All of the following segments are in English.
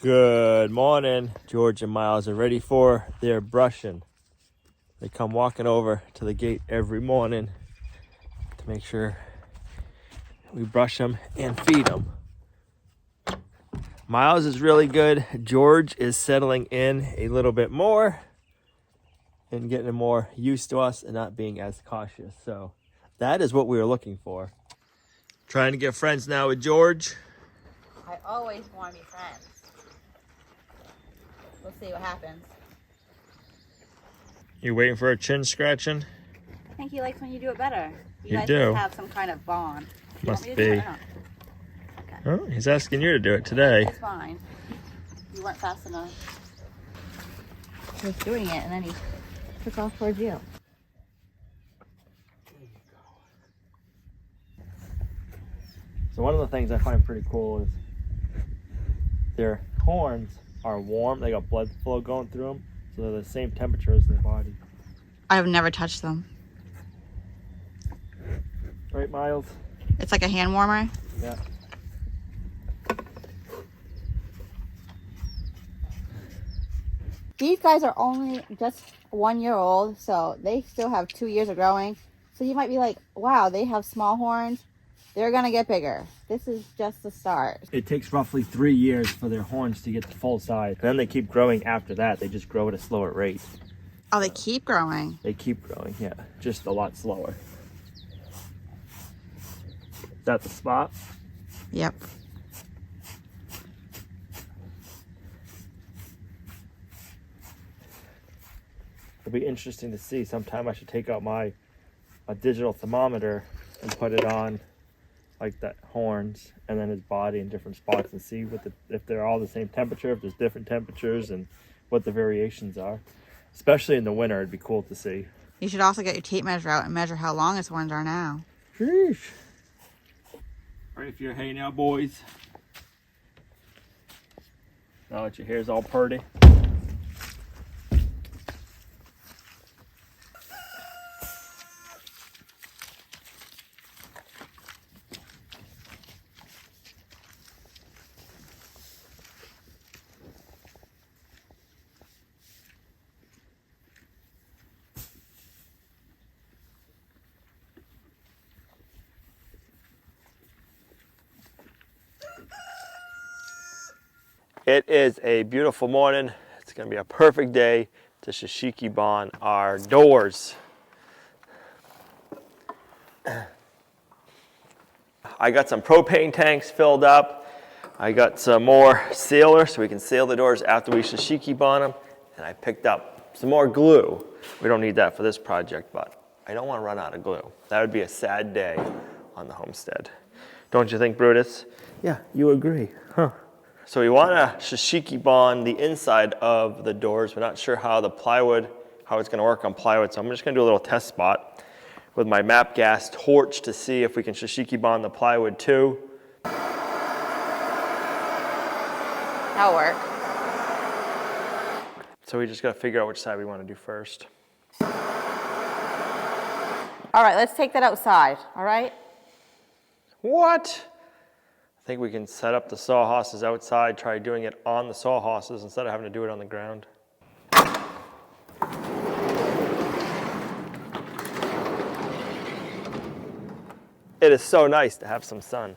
Good morning. George and Miles are ready for their brushing. They come walking over to the gate every morning to make sure we brush them and feed them. Miles is really good. George is settling in a little bit more and getting more used to us and not being as cautious. So that is what we were looking for. Trying to get friends now with George. I always want to be friends. We'll see what happens. You waiting for a chin scratching? I think he likes when you do it better. You guys do. Must have some kind of bond. Must you want be. me to do it or not? Okay. Oh, he's asking you to do it today. That's fine. You weren't fast enough. He was doing it and then he took off towards you. So one of the things I find pretty cool is their horns are warm. They got blood flow going through them, so they're the same temperature as their body. I've never touched them. Right, Miles? It's like a hand warmer. Yeah. These guys are only just 1 year old, so they still have 2 years of growing. So you might be like, wow, they have small horns. They're gonna get bigger. This is just the start. It takes roughly 3 years for their horns to get to full size. And then they keep growing after that. They just grow at a slower rate. Oh, they keep growing. They keep growing, yeah. Just a lot slower. Is that the spot? Yep. It'll be interesting to see. Sometime I should take out my digital thermometer and put it on like that horns and then his body in different spots and see what if they're all the same temperature, if there's different temperatures and what the variations are. Especially in the winter, it'd be cool to see. You should also get your tape measure out and measure how long his horns are now. Sheesh. Ready for your hay now, boys? Now that your hair's all purty. It is a beautiful morning. It's going to be a perfect day to Shou Sugi Ban our doors. I got some propane tanks filled up. I got some more sealer so we can seal the doors after we Shou Sugi Ban them. And I picked up some more glue. We don't need that for this project, but I don't want to run out of glue. That would be a sad day on the homestead. Don't you think, Brutus? Yeah, you agree, huh? So we want to Shou Sugi Ban the inside of the doors. We're not sure how the plywood, how it's going to work on plywood. So I'm just going to do a little test spot with my MAP gas torch to see if we can Shou Sugi Ban the plywood too. That'll work. So we just got to figure out which side we want to do first. All right, let's take that outside, all right? What? I think we can set up the sawhorses outside, try doing it on the sawhorses instead of having to do it on the ground. It is so nice to have some sun.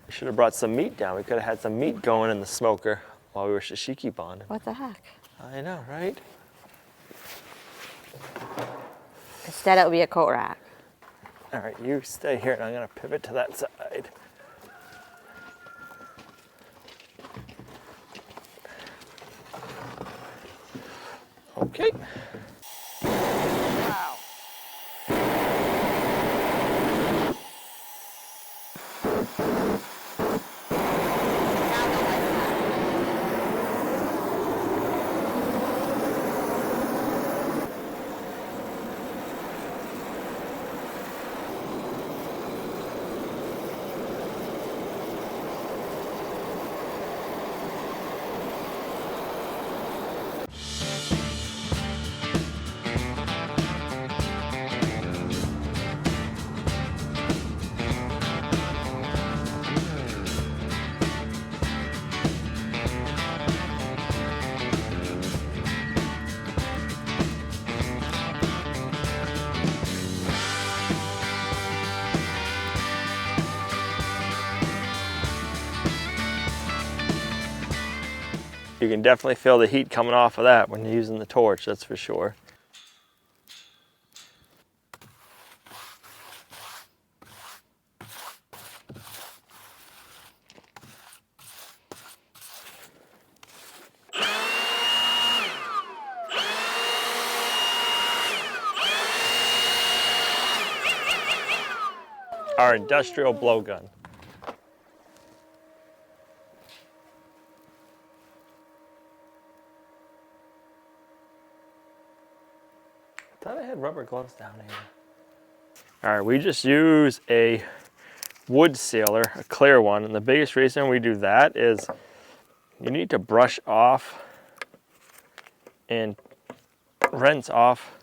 We should have brought some meat down. We could have had some meat going in the smoker while we were Shou Sugi Ban. What the heck? I know, right? Instead, it would be a coat rack. All right, you stay here and I'm gonna pivot to that side. Okay. Wow. You can definitely feel the heat coming off of that when you're using the torch, that's for sure. Our industrial blowgun. I thought I had rubber gloves down here. All right, we just use a wood sealer, a clear one, and the biggest reason we do that is you need to brush off and rinse off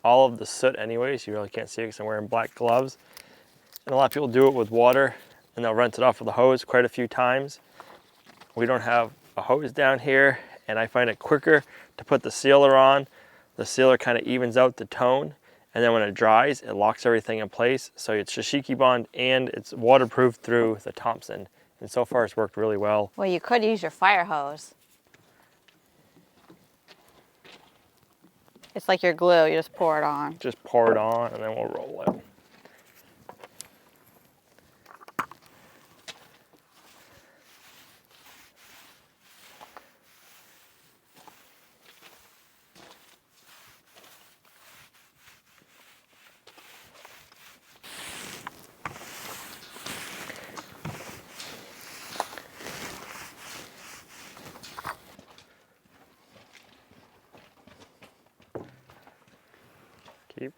all of the soot anyways. You really can't see it because I'm wearing black gloves. And a lot of people do it with water and they'll rinse it off with a hose quite a few times. We don't have a hose down here, and I find it quicker to put the sealer on. The sealer kind of evens out the tone, and then when it dries, it locks everything in place. So it's Shou Sugi Ban and it's waterproof through the Thompson. And so far it's worked really well. Well, you could use your fire hose. It's like your glue, you just pour it on. Just pour it on and then we'll roll it. Keep.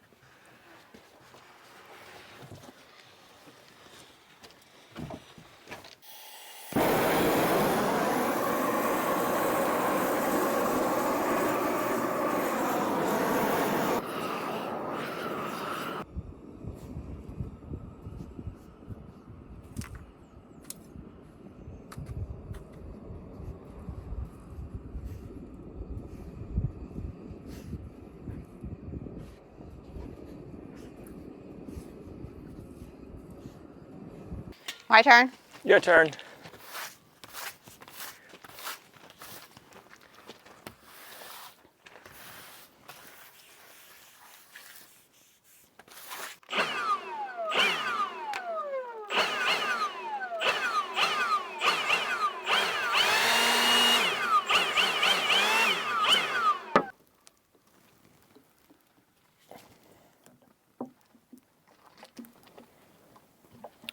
My turn? Your turn.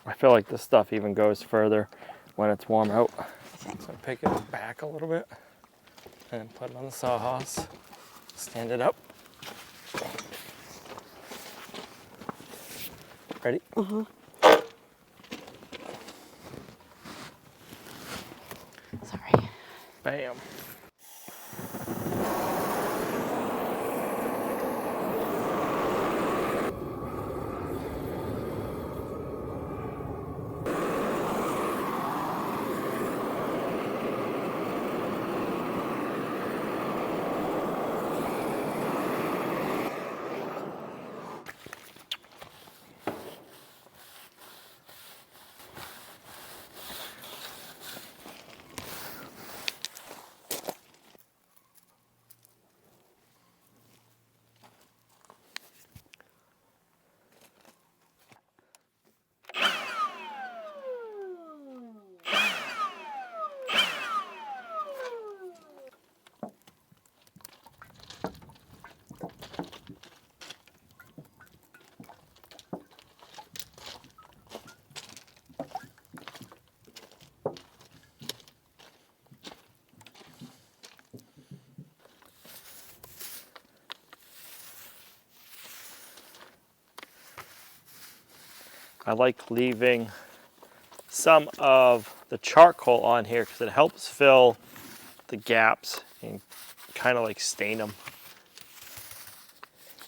I feel like this stuff even goes further when it's warm out. So pick it back a little bit and put it on the sawhorse. Stand it up. Ready? Uh-huh. Sorry. Bam. I like leaving some of the charcoal on here because it helps fill the gaps and kind of like stain them.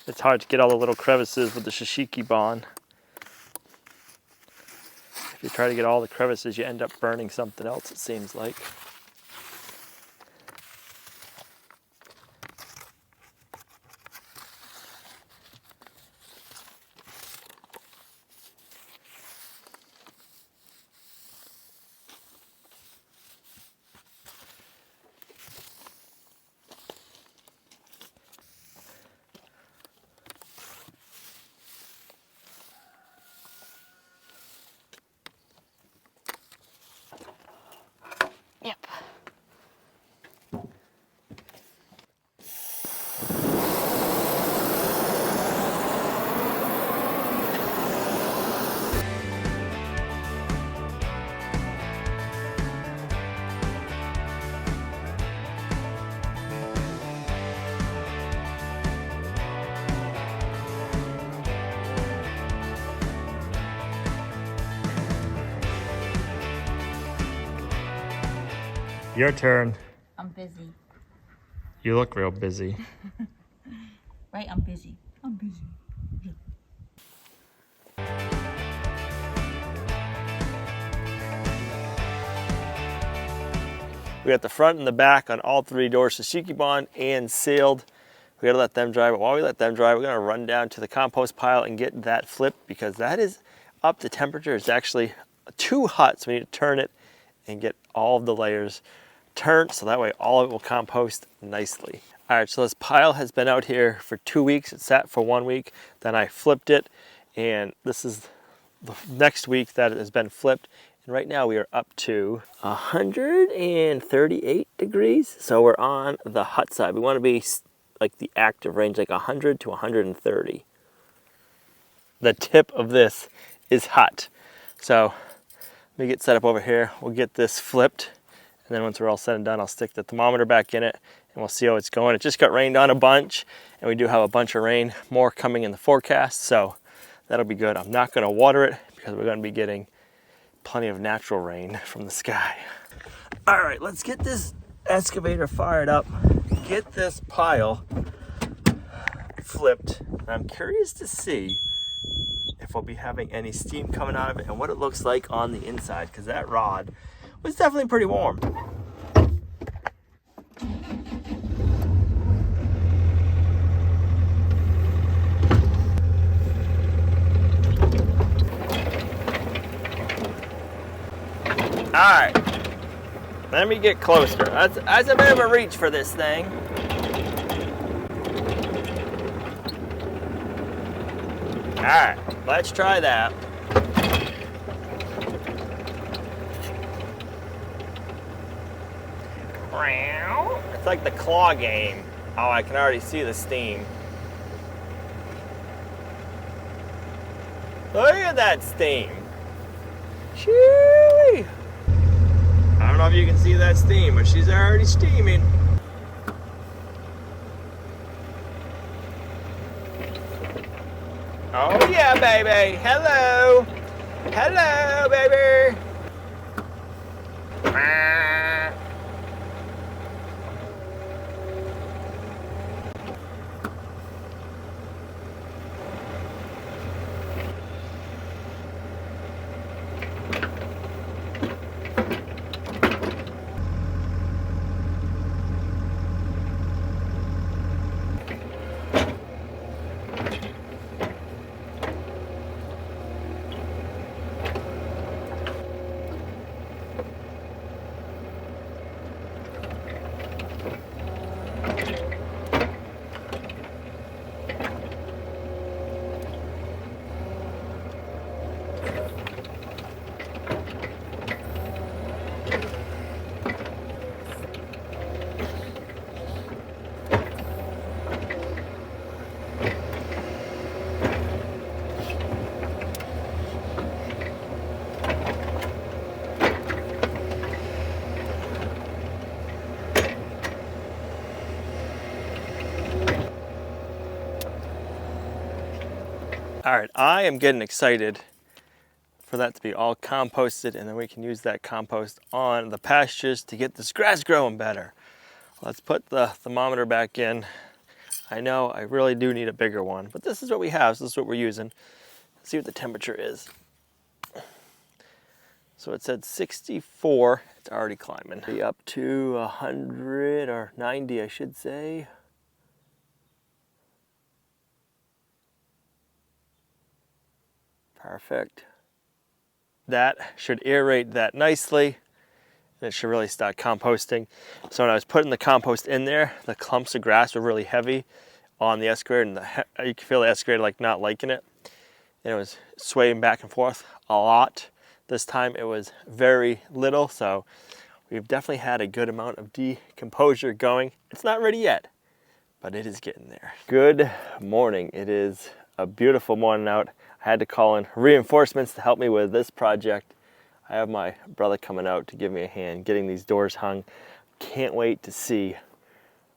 It's hard to get all the little crevices with the Shou Sugi Ban. If you try to get all the crevices, you end up burning something else, it seems like. Your turn. I'm busy. You look real busy. Right? I'm busy. I'm busy. We got the front and the back on all 3 doors Shou Sugi Ban and sealed. We gotta let them dry, but while we let them dry, we're gonna run down to the compost pile and get that flipped because that is up to temperature. It's actually too hot, so we need to turn it and get all of the layers turned so that way all of it will compost nicely. All right, so this pile has been out here for 2 weeks. It sat for 1 week, then I flipped it, and this is the next week that it has been flipped. And right now we are up to 138 degrees. So we're on the hot side. We want to be like the active range, like 100 to 130. The tip of this is hot. So let me get set up over here. We'll get this flipped. And then once we're all said and done, I'll stick the thermometer back in it and we'll see how it's going. It just got rained on a bunch and we do have a bunch of rain, more coming in the forecast. So that'll be good. I'm not gonna water it because we're gonna be getting plenty of natural rain from the sky. All right, let's get this excavator fired up, get this pile flipped. And I'm curious to see if we'll be having any steam coming out of it and what it looks like on the inside, because that rod was definitely pretty warm. All right, let me get closer. That's a bit of a reach for this thing. All right, let's try that. It's like the claw game. Oh, I can already see the steam. Look at that steam. Chewy. I don't know if you can see that steam, but she's already steaming. Oh yeah, baby. Hello. Hello, baby. All right, I am getting excited for that to be all composted, and then we can use that compost on the pastures to get this grass growing better. Let's put the thermometer back in. I know I really do need a bigger one, but this is what we have, so this is what we're using. Let's see what the temperature is. So it said 64, it's already climbing. Be up to 100 or 90, I should say. Perfect. That should aerate that nicely. And it should really start composting. So when I was putting the compost in there, the clumps of grass were really heavy on the excavator, and you can feel the excavator like not liking it. And it was swaying back and forth a lot. This time it was very little, so we've definitely had a good amount of decomposure going. It's not ready yet, but it is getting there. Good morning. It is a beautiful morning out. I had to call in reinforcements to help me with this project. I have my brother coming out to give me a hand getting these doors hung. Can't wait to see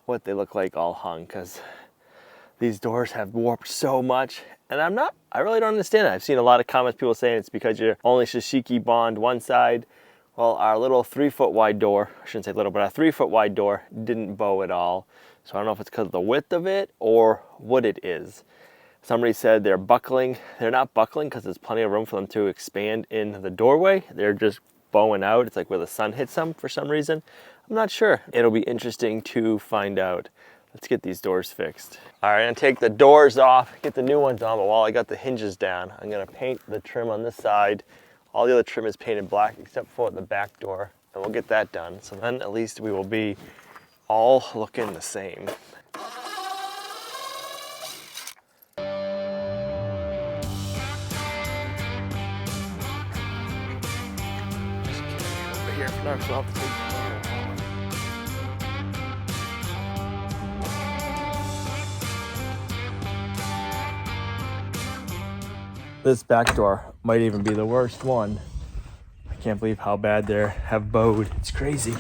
what they look like all hung, because these doors have warped so much, and I really don't understand it. I've seen a lot of comments, people saying it's because you're only Shou Sugi Ban one side, Well, our little 3-foot wide door, I shouldn't say little, but our 3-foot wide door didn't bow at all. So I don't know if it's because of the width of it or what it is. Somebody said they're buckling. They're not buckling because there's plenty of room for them to expand in the doorway. They're just bowing out. It's like where the sun hits them for some reason. I'm not sure. It'll be interesting to find out. Let's get these doors fixed. All right, I'm gonna take the doors off, get the new ones on, but while I got the hinges down, I'm gonna paint the trim on this side. All the other trim is painted black except for the back door, and we'll get that done. So then at least we will be all looking the same. Over here for now, so I'll have to take this back door might even be the worst one. I can't believe how bad they have bowed. It's crazy.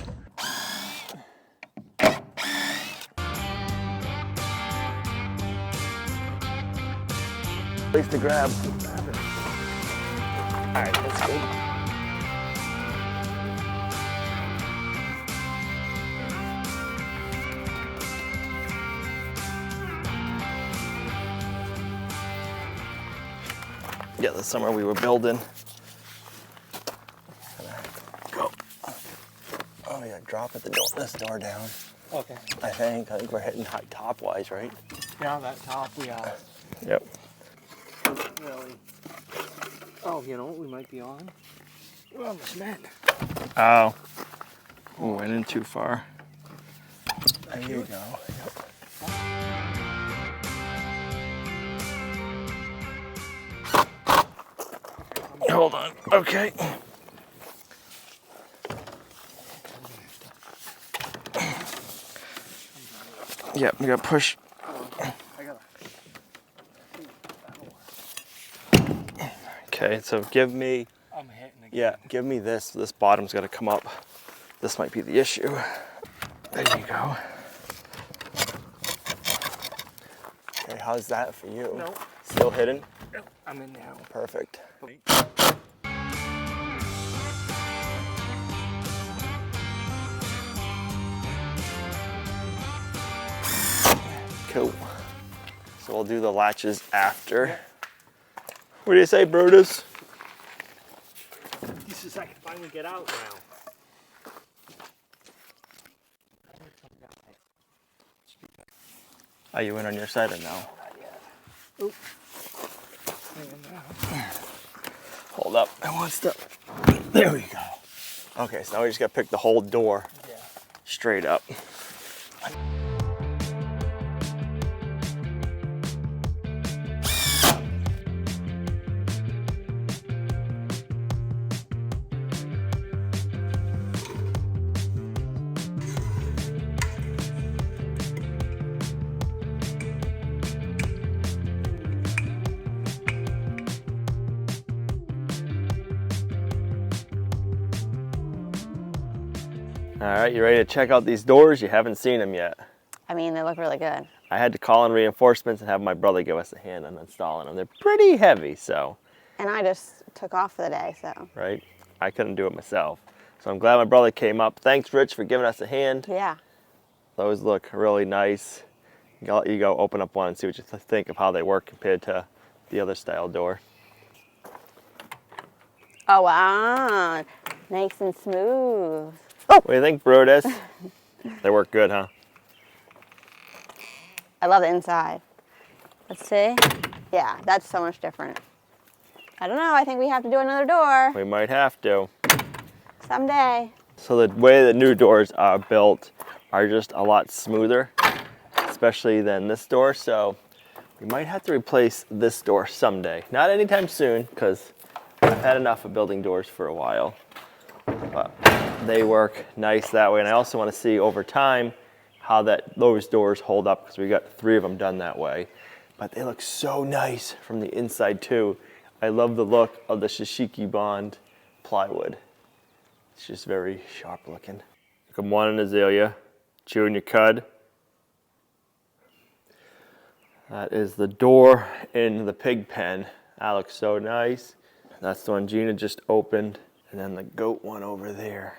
Place to grab. All right, that's good. Yeah, this summer we were building. Go. Oh yeah, drop it, this door down. Okay. I think we're hitting high top wise, right? Yeah, that top we are. Yep. Really. Oh, you know what we might be on? We're on the cement. Oh. Ooh, went in too far. There you go. Yep. Hold on. Okay. Yep, we got to push. Okay, so give me. I'm hitting again. Yeah, give me this. This bottom's got to come up. This might be the issue. There you go. Okay, how's that for you? No. Still hidden? Nope. I'm in now. Perfect. Cool. So we'll do the latches after. What do you say, Brutus? This is I can finally get out now. Are you in on your side or no? Not yet. Oop. Hold up. I want stuff. There we go. Okay, so now we just gotta pick the whole door straight up. All right, you ready to check out these doors? You haven't seen them yet. I mean, they look really good. I had to call in reinforcements and have my brother give us a hand on installing them. They're pretty heavy, so. And I just took off for the day, so. Right? I couldn't do it myself. So I'm glad my brother came up. Thanks, Rich, for giving us a hand. Yeah. Those look really nice. I'll let you go open up one and see what you think of how they work compared to the other style door. Oh, wow. Nice and smooth. What do you think, Brutus? They work good, huh? I love the inside. Let's see. Yeah, that's so much different. I don't know. I think we have to do another door We might have to. someday. So the way the new doors are built are just a lot smoother, especially than this door. So we might have to replace this door someday. Not anytime soon, because I've had enough of building doors for a while. But they work nice that way. And I also want to see over time how those doors hold up, because we got 3 of them done that way. But they look so nice from the inside too. I love the look of the Shou Sugi Ban plywood. It's just very sharp looking. Good morning, Azalea. Chewing your cud. That is the door in the pig pen. That looks so nice. That's the one Gina just opened. And then the goat one over there.